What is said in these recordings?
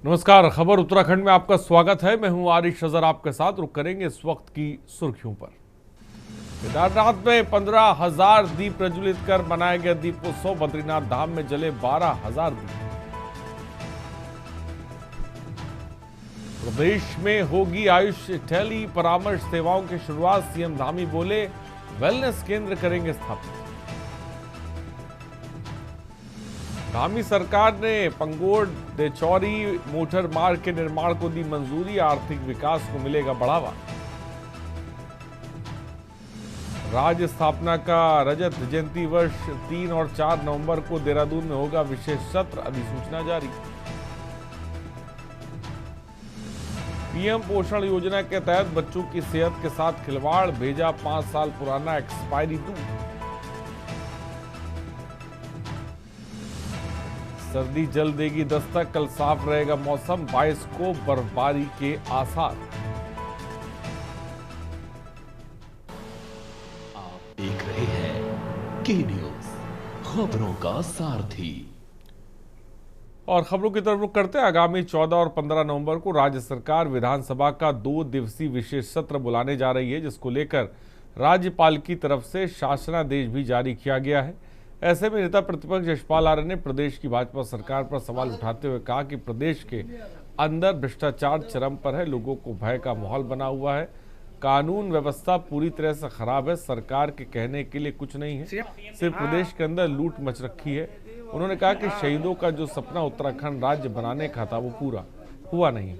नमस्कार। खबर उत्तराखंड में आपका स्वागत है। मैं हूं आरिश अजहर आपके साथ। रुक करेंगे इस वक्त की सुर्खियों पर। केदारनाथ में 15,000 दीप प्रज्वलित कर मनाया गया दीपोत्सव। बद्रीनाथ धाम में जले 12,000 दीप। प्रदेश में होगी आयुष टेली परामर्श सेवाओं की शुरुआत। सीएम धामी बोले, वेलनेस केंद्र करेंगे स्थापित। धामी सरकार ने पंगोड देचौरी मोटर मार्ग के निर्माण को दी मंजूरी। आर्थिक विकास को मिलेगा बढ़ावा। राज्य स्थापना का रजत जयंती वर्ष 3 और 4 नवंबर को देहरादून में होगा विशेष सत्र। अधिसूचना जारी। पीएम पोषण योजना के तहत बच्चों की सेहत के साथ खिलवाड़। भेजा 5 साल पुराना एक्सपायरी दूध। सर्दी जल्द देगी दस्तक। कल साफ रहेगा मौसम। 22 को बर्फबारी के आसार। आप देख रहे हैं के न्यूज, खबरों का सारथी। और खबरों की तरफ रुख करते हैं। आगामी 14 और 15 नवंबर को राज्य सरकार विधानसभा का 2 दिवसीय विशेष सत्र बुलाने जा रही है, जिसको लेकर राज्यपाल की तरफ से शासनादेश भी जारी किया गया है। ऐसे में नेता प्रतिपक्ष यशपाल आर्य ने प्रदेश की भाजपा सरकार पर सवाल उठाते हुए कहा कि प्रदेश के अंदर भ्रष्टाचार चरम पर है। लोगों को भय का माहौल बना हुआ है। कानून व्यवस्था पूरी तरह से खराब है। सरकार के कहने के लिए कुछ नहीं है। सिर्फ प्रदेश के अंदर लूट मच रखी है। उन्होंने कहा कि शहीदों का जो सपना उत्तराखंड राज्य बनाने का था वो पूरा हुआ नहीं।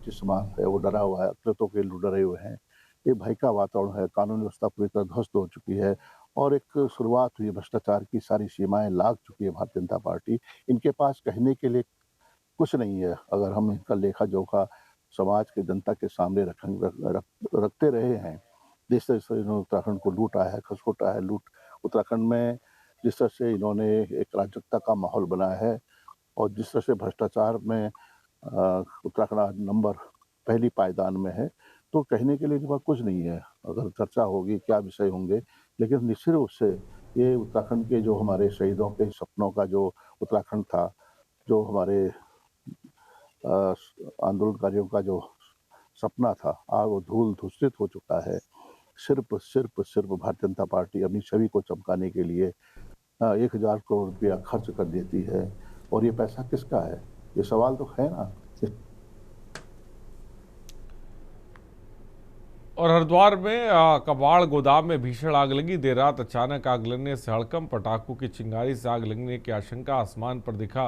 जो समाज है वो डरा हुआ है, अकृतों के लोग डरे हुए हैं। एक भय का वातावरण है। कानून व्यवस्था पूरी तरह ध्वस्त हो चुकी है और एक शुरुआत हुई भ्रष्टाचार की। सारी सीमाएं लाग चुकी है भारतीय जनता पार्टी। इनके पास कहने के लिए कुछ नहीं है। अगर हम इनका लेखा जोखा समाज के जनता के सामने रखते रहे हैं, जिस तरह से इन्होंने उत्तराखंड को लूटा है, खसोटा है, लूट उत्तराखंड में जिस तरह से इन्होंने एक अराजकता का माहौल बनाया है और जिस तरह से भ्रष्टाचार में उत्तराखंड आज नंबर पहली पायदान में है, तो कहने के लिए इनके पास कुछ नहीं है। अगर चर्चा होगी क्या विषय होंगे, लेकिन निश्चित रूप से ये उत्तराखंड के जो हमारे शहीदों के सपनों का जो उत्तराखंड था, जो हमारे आंदोलनकारियों का जो सपना था, आज वो धूल धूसरित हो चुका है। सिर्फ भारतीय जनता पार्टी अपनी छवि को चमकाने के लिए 1,000 करोड़ रुपया खर्च कर देती है। और ये पैसा किसका है, ये सवाल तो है ना। और हरिद्वार में कबाड़ गोदाम में भीषण आग लगी। देर रात अचानक आग लगने से हड़कंप। पटाखों की चिंगारी से आग लगने की आशंका। आसमान पर दिखा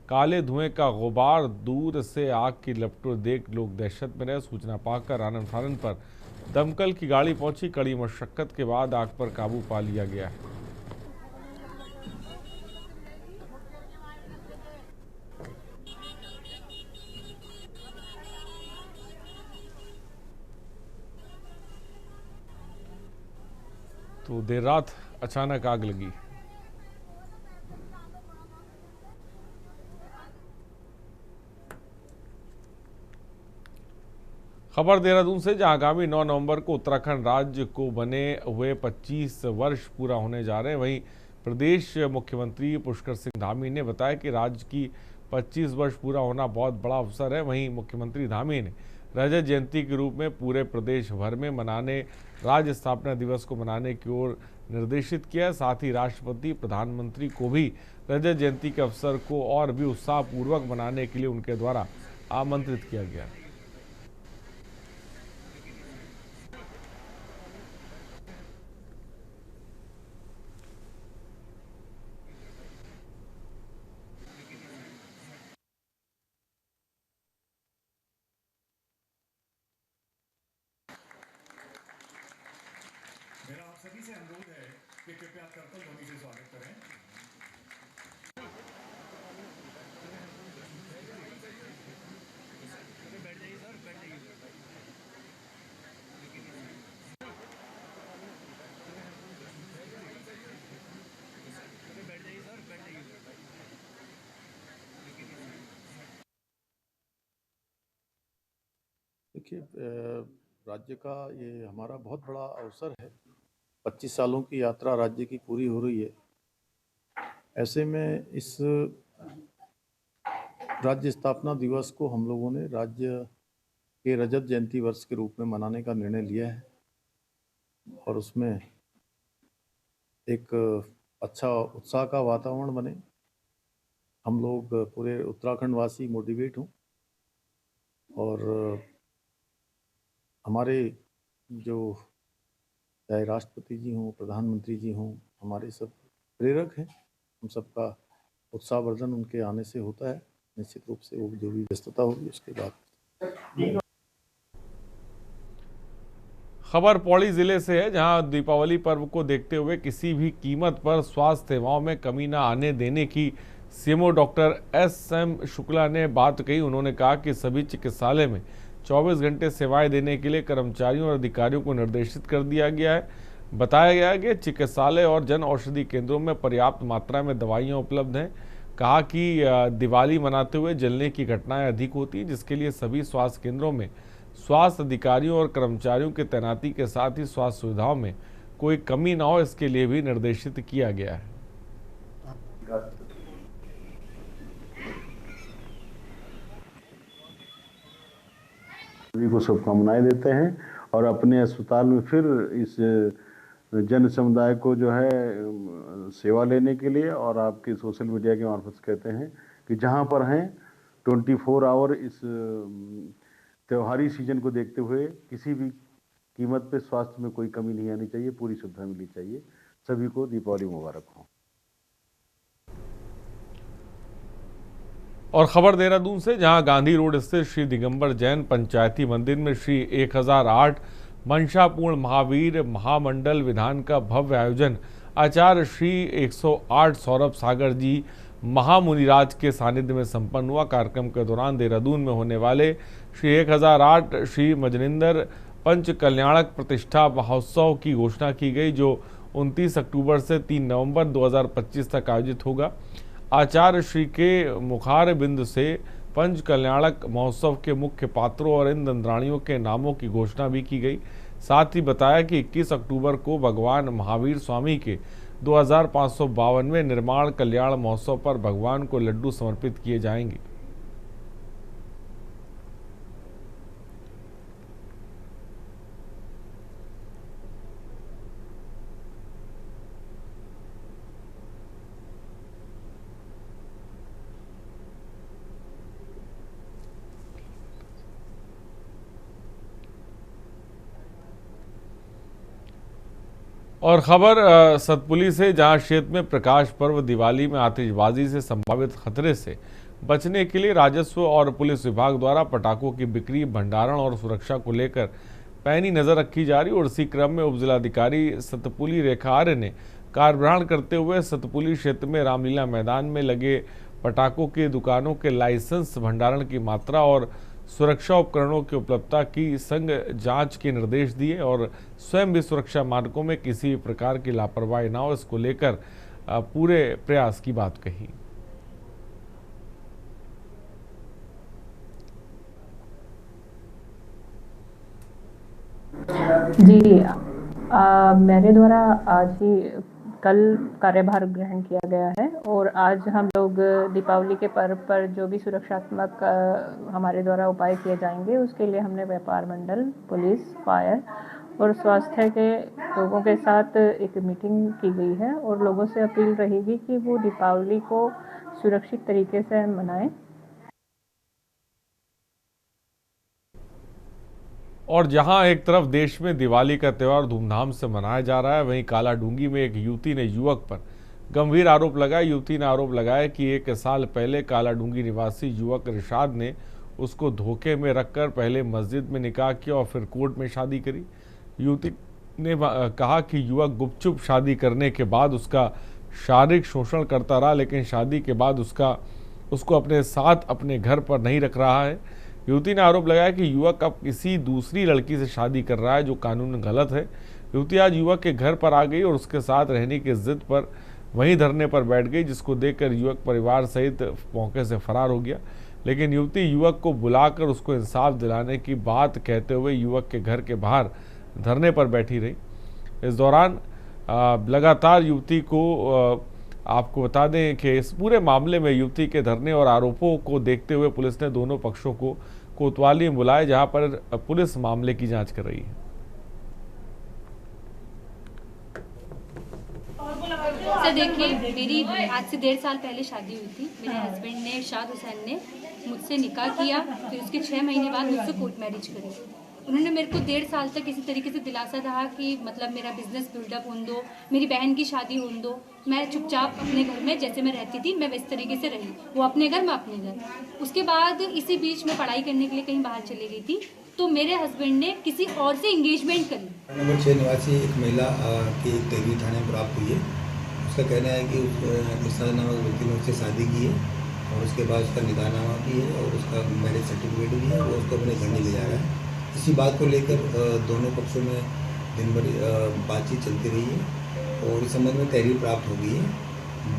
काले धुएं का गुबार। दूर से आग की लपटों देख लोग दहशत में रहे। सूचना पाकर आनन फानन पर दमकल की गाड़ी पहुंची। कड़ी मशक्कत के बाद आग पर काबू पा लिया गया है। तो देर रात अचानक आग लगी। खबर देहरादून से, जहां आगामी 9 नवंबर को उत्तराखंड राज्य को बने हुए 25 वर्ष पूरा होने जा रहे हैं। वहीं प्रदेश मुख्यमंत्री पुष्कर सिंह धामी ने बताया कि राज्य की 25 वर्ष पूरा होना बहुत बड़ा अवसर है। वहीं मुख्यमंत्री धामी ने रजत जयंती के रूप में पूरे प्रदेश भर में मनाने राज्य स्थापना दिवस को मनाने की ओर निर्देशित किया। साथ ही राष्ट्रपति प्रधानमंत्री को भी रजत जयंती के अवसर को और भी उत्साहपूर्वक मनाने के लिए उनके द्वारा आमंत्रित किया गया। मेरा आप सभी से अनुरोध है कि कृपया करतल ध्वनि से स्वागत करें। बैठ जाइए सर, बैठ जाइए। बैठ जाइए सर, बैठ जाइए। देखिए, राज्य का ये हमारा बहुत बड़ा अवसर है 25 सालों की यात्रा राज्य की पूरी हो रही है। ऐसे में इस राज्य स्थापना दिवस को हम लोगों ने राज्य के रजत जयंती वर्ष के रूप में मनाने का निर्णय लिया है और उसमें एक अच्छा उत्साह का वातावरण बने। हम लोग पूरे उत्तराखंड वासी मोटिवेट हों और हमारे जो चाहे राष्ट्रपति जी हों, प्रधानमंत्री जी हों, हमारे सब प्रेरक हैं। हम सबका उत्साहवर्धन उनके आने से होता है। निश्चित रूप से वो जो भी व्यस्तता होगी उसके बाद। खबर पौड़ी जिले से है, जहां दीपावली पर्व को देखते हुए किसी भी कीमत पर स्वास्थ्य सेवाओं में कमी न आने देने की सीएमओ डॉक्टर एस.एम. शुक्ला ने बात कही। उन्होंने कहा कि सभी चिकित्सालय में 24 घंटे सेवाएं देने के लिए कर्मचारियों और अधिकारियों को निर्देशित कर दिया गया है। बताया गया है कि चिकित्सालय और जन औषधि केंद्रों में पर्याप्त मात्रा में दवाइयाँ उपलब्ध हैं। कहा कि दिवाली मनाते हुए जलने की घटनाएं अधिक होती हैं, जिसके लिए सभी स्वास्थ्य केंद्रों में स्वास्थ्य अधिकारियों और कर्मचारियों की तैनाती के साथ ही स्वास्थ्य सुविधाओं में कोई कमी न हो, इसके लिए भी निर्देशित किया गया है। सभी को शुभकामनाएं देते हैं और अपने अस्पताल में फिर इस जन समुदाय को जो है सेवा लेने के लिए, और आपके सोशल मीडिया के मार्फत कहते हैं कि जहां पर हैं 24 आवर इस त्योहारी सीजन को देखते हुए किसी भी कीमत पे स्वास्थ्य में कोई कमी नहीं आनी चाहिए, पूरी सुविधा मिलनी चाहिए। सभी को दीपावली मुबारक हो। और खबर देहरादून से, जहां गांधी रोड स्थित श्री दिगंबर जैन पंचायती मंदिर में श्री 1008 मंशापूर्ण महावीर महामंडल विधान का भव्य आयोजन आचार्य श्री 108 सौरभ सागर जी महामुनिराज के सानिध्य में संपन्न हुआ। कार्यक्रम के दौरान देहरादून में होने वाले श्री 1008 श्री मजनिंदर पंच कल्याणक प्रतिष्ठा महोत्सव की घोषणा की गई, जो 29 अक्टूबर से 3 नवंबर 2025 तक आयोजित होगा। आचार्य श्री के मुखार बिंद से पंच कल्याणक महोत्सव के मुख्य पात्रों और इन दंद्राणियों के नामों की घोषणा भी की गई। साथ ही बताया कि 21 अक्टूबर को भगवान महावीर स्वामी के 2552वें निर्माण कल्याण महोत्सव पर भगवान को लड्डू समर्पित किए जाएंगे। और खबर सतपुली से, जहां क्षेत्र में प्रकाश पर्व दिवाली में आतिशबाजी से संभावित खतरे से बचने के लिए राजस्व और पुलिस विभाग द्वारा पटाखों की बिक्री, भंडारण और सुरक्षा को लेकर पैनी नजर रखी जा रही। और इसी क्रम में उपजिलाधिकारी सतपुली रेखा आर्य ने कार्यभार करते हुए सतपुली क्षेत्र में रामलीला मैदान में लगे पटाखों की दुकानों के लाइसेंस, भंडारण की मात्रा और सुरक्षा उपकरणों की उपलब्धता की संग जांच के निर्देश दिए और स्वयं भी सुरक्षा मानकों में किसी भी प्रकार की लापरवाही न हो, इसको लेकर पूरे प्रयास की बात कही। जी, मेरे द्वारा आज ही कल कार्यभार ग्रहण किया गया है और आज हम लोग दीपावली के पर्व पर जो भी सुरक्षात्मक हमारे द्वारा उपाय किए जाएंगे, उसके लिए हमने व्यापार मंडल, पुलिस, फायर और स्वास्थ्य के लोगों के साथ एक मीटिंग की गई है और लोगों से अपील रहेगी कि वो दीपावली को सुरक्षित तरीके से मनाएं। और जहां एक तरफ देश में दिवाली का त्यौहार धूमधाम से मनाया जा रहा है, वहीं कालाडूंगी में एक युवती ने युवक पर गंभीर आरोप लगाया। युवती ने आरोप लगाया कि 1 साल पहले कालाडूंगी निवासी युवक रिशाद ने उसको धोखे में रखकर पहले मस्जिद में निकाह किया और फिर कोर्ट में शादी करी। युवती ने कहा कि युवक गुपचुप शादी करने के बाद उसका शारीरिक शोषण करता रहा, लेकिन शादी के बाद उसको अपने साथ अपने घर पर नहीं रख रहा है। युवती ने आरोप लगाया कि युवक अब किसी दूसरी लड़की से शादी कर रहा है, जो कानून गलत है। युवती आज युवक के घर पर आ गई और उसके साथ रहने की जिद पर वहीं धरने पर बैठ गई, जिसको देखकर युवक परिवार सहित मौके से फरार हो गया। लेकिन युवती युवक को बुलाकर उसको इंसाफ दिलाने की बात कहते हुए युवक के घर के बाहर धरने पर बैठी रही। इस दौरान लगातार युवती को आपको बता दें कि इस पूरे मामले में युवती के धरने और आरोपों को देखते हुए पुलिस ने दोनों पक्षों को कोतवाली में बुलाया, जहां पर पुलिस मामले की जांच कर रही है। सर देखिए, मेरी आज से 1.5 साल पहले शादी हुई थी। मेरे हस्बैंड ने, इरशाद हुसैन ने, मुझसे निकाह किया, फिर उसके 6 महीने बाद मुझसे कोर्ट मैरिज करी। उन्होंने मेरे को 1.5 साल तक इसी तरीके से दिलासा रहा कि मतलब मेरा बिजनेस बिल्डअप होने दो, मेरी बहन की शादी होने दो। मैं चुपचाप अपने घर में जैसे मैं रहती थी, मैं इस तरीके से रही, वो अपने घर, मैं अपने घर। उसके बाद इसी बीच मैं पढ़ाई करने के लिए कहीं बाहर चली गई थी, तो मेरे हस्बैंड ने किसी और से इंगेजमेंट करी। नंबर 6 निवासी एक महिला की एक तहरीर थाने में प्राप्त हुई है। उसका कहना है कि मिसाल नामक व्यक्ति ने उससे शादी की है और उसके बाद उसका निकाहनामा भी है और उसका मैरिज सर्टिफिकेट भी है। वो उसको अपने घर नहीं ले जा रहा है। इसी बात को लेकर दोनों पक्षों में दिन भर बातचीत चलती रही है और इस संबंध में तहरीर प्राप्त हो गई है।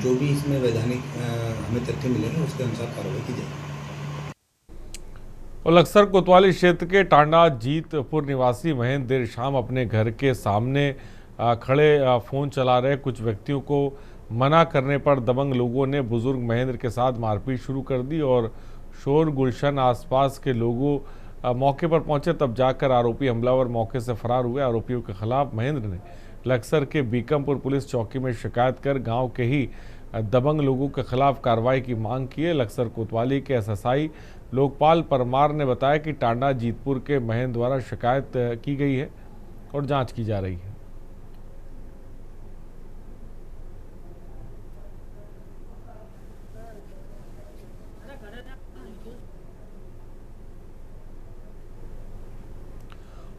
जो भी इसमें वैधानिक हमें तथ्य मिलेंगे उसके अनुसार कार्रवाई की जाएगी। और लक्सर कोतवाली क्षेत्र के टांडा जीतपुर निवासी महेंद्र देर शाम अपने घर के सामने खड़े फ़ोन चला रहे कुछ व्यक्तियों को मना करने पर दबंग लोगों ने बुजुर्ग महेंद्र के साथ मारपीट शुरू कर दी और शोर गुलशन आसपास के लोगों मौके पर पहुंचे। तब जाकर आरोपी हमलावर मौके से फरार हुए। आरोपियों के खिलाफ महेंद्र ने लक्सर के बीकमपुर पुलिस चौकी में शिकायत कर गांव के ही दबंग लोगों के खिलाफ कार्रवाई की मांग की है। लक्सर कोतवाली के एसएसआई लोकपाल परमार ने बताया कि टांडा जीतपुर के महेंद्र द्वारा शिकायत की गई है और जांच की जा रही है।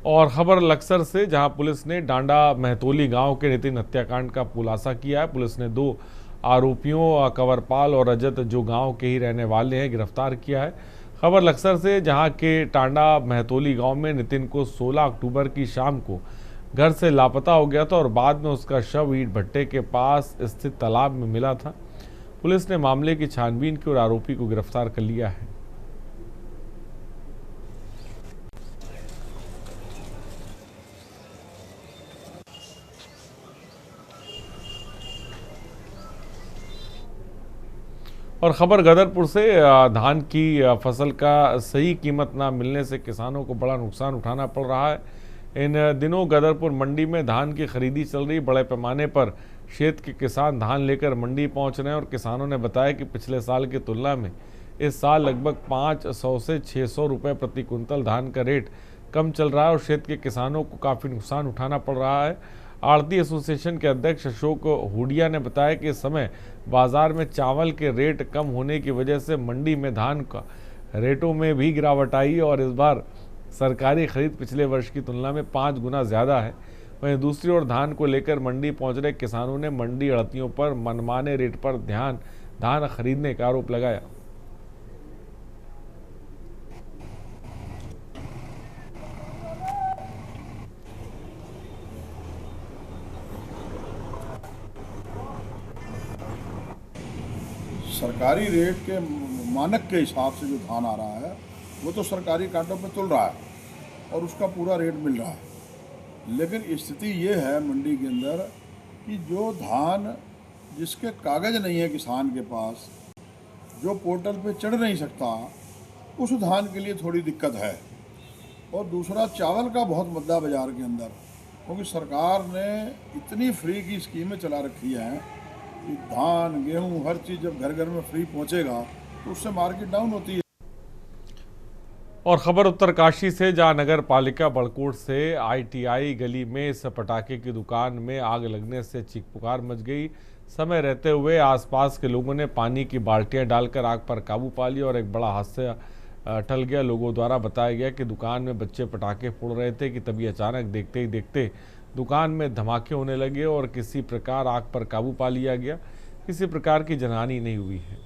और खबर लक्सर से, जहां पुलिस ने डांडा महतोली गांव के नितिन हत्याकांड का खुलासा किया है। पुलिस ने 2 आरोपियों कंवरपाल और रजत, जो गांव के ही रहने वाले हैं, गिरफ्तार किया है। खबर लक्सर से, जहां के टांडा महतोली गांव में नितिन को 16 अक्टूबर की शाम को घर से लापता हो गया था और बाद में उसका शव ईंट भट्टे के पास स्थित तालाब में मिला था। पुलिस ने मामले की छानबीन की और आरोपी को गिरफ्तार कर लिया है। और खबर गदरपुर से, धान की फसल का सही कीमत ना मिलने से किसानों को बड़ा नुकसान उठाना पड़ रहा है। इन दिनों गदरपुर मंडी में धान की खरीदी चल रही। बड़े पैमाने पर क्षेत्र के किसान धान लेकर मंडी पहुंच रहे हैं और किसानों ने बताया कि पिछले साल की तुलना में इस साल लगभग 500 से 600 रुपये प्रति कुंतल धान का रेट कम चल रहा है और क्षेत्र के किसानों को काफ़ी नुकसान उठाना पड़ रहा है। आड़ती एसोसिएशन के अध्यक्ष अशोक हुडिया ने बताया कि इस समय बाजार में चावल के रेट कम होने की वजह से मंडी में धान का रेटों में भी गिरावट आई और इस बार सरकारी खरीद पिछले वर्ष की तुलना में 5 गुना ज़्यादा है। वहीं दूसरी ओर धान को लेकर मंडी पहुंच रहे किसानों ने मंडी अड़तियों पर मनमाने रेट पर धान खरीदने का आरोप लगाया। सरकारी रेट के मानक के हिसाब से जो धान आ रहा है वो तो सरकारी कांटों पे तुल रहा है और उसका पूरा रेट मिल रहा है। लेकिन स्थिति ये है मंडी के अंदर कि जो धान जिसके कागज़ नहीं है किसान के पास, जो पोर्टल पे चढ़ नहीं सकता, उस धान के लिए थोड़ी दिक्कत है। और दूसरा चावल का बहुत मुद्दा बाज़ार के अंदर, क्योंकि सरकार ने इतनी फ्री की स्कीमें चला रखी हैं कि धान गेहूं हर चीज़ जब घर घर में फ्री पहुंचेगा तो उससे मार्केट डाउन होती है। और खबर उत्तरकाशी से, जहां नगर पालिका बड़कोट से ITI गली में इस पटाखे की दुकान में आग लगने से चीख पुकार मच गई। समय रहते हुए आसपास के लोगों ने पानी की बाल्टियां डालकर आग पर काबू पा लिया और एक बड़ा हादसा टल गया। लोगों द्वारा बताया गया कि दुकान में बच्चे पटाखे फोड़ रहे थे कि तभी अचानक देखते ही देखते दुकान में धमाके होने लगे और किसी प्रकार आग पर काबू पा लिया गया। किसी प्रकार की जनहानि नहीं हुई है।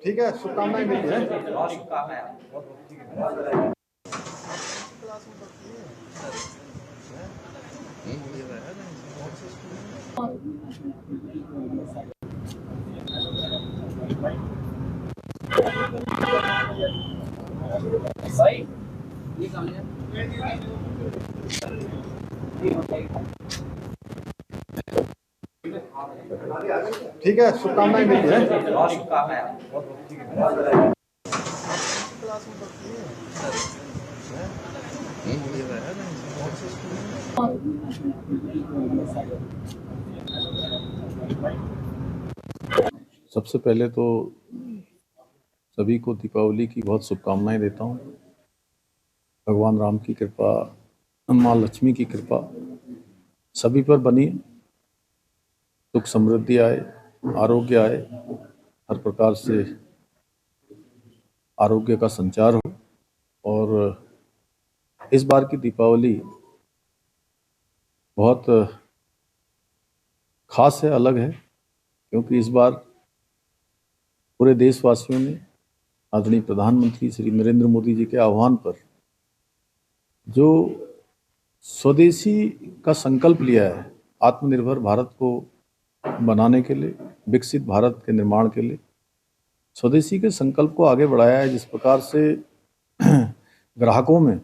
ठीक है, शुभकामनाएं मिली है। भाई ये ठीक है, शुभकामनाएं मिली है। सबसे पहले तो सभी को दीपावली की बहुत शुभकामनाएं देता हूँ। भगवान राम की कृपा, माँ लक्ष्मी की कृपा सभी पर बनी, सुख समृद्धि आए, आरोग्य आए, हर प्रकार से आरोग्य का संचार हो। और इस बार की दीपावली बहुत खास है, अलग है, क्योंकि इस बार पूरे देशवासियों ने आदरणीय प्रधानमंत्री श्री नरेंद्र मोदी जी के आह्वान पर जो स्वदेशी का संकल्प लिया है, आत्मनिर्भर भारत को बनाने के लिए, विकसित भारत के निर्माण के लिए स्वदेशी के संकल्प को आगे बढ़ाया है। जिस प्रकार से ग्राहकों में,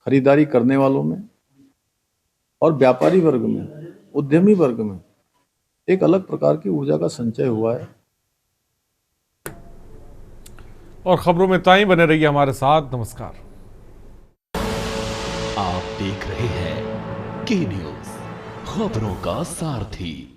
खरीदारी करने वालों में और व्यापारी वर्ग में, उद्यमी वर्ग में एक अलग प्रकार की ऊर्जा का संचय हुआ है। और खबरों में ताई बने रहिए हमारे साथ। नमस्कार। आप देख रहे हैं के न्यूज़, खबरों का सारथी।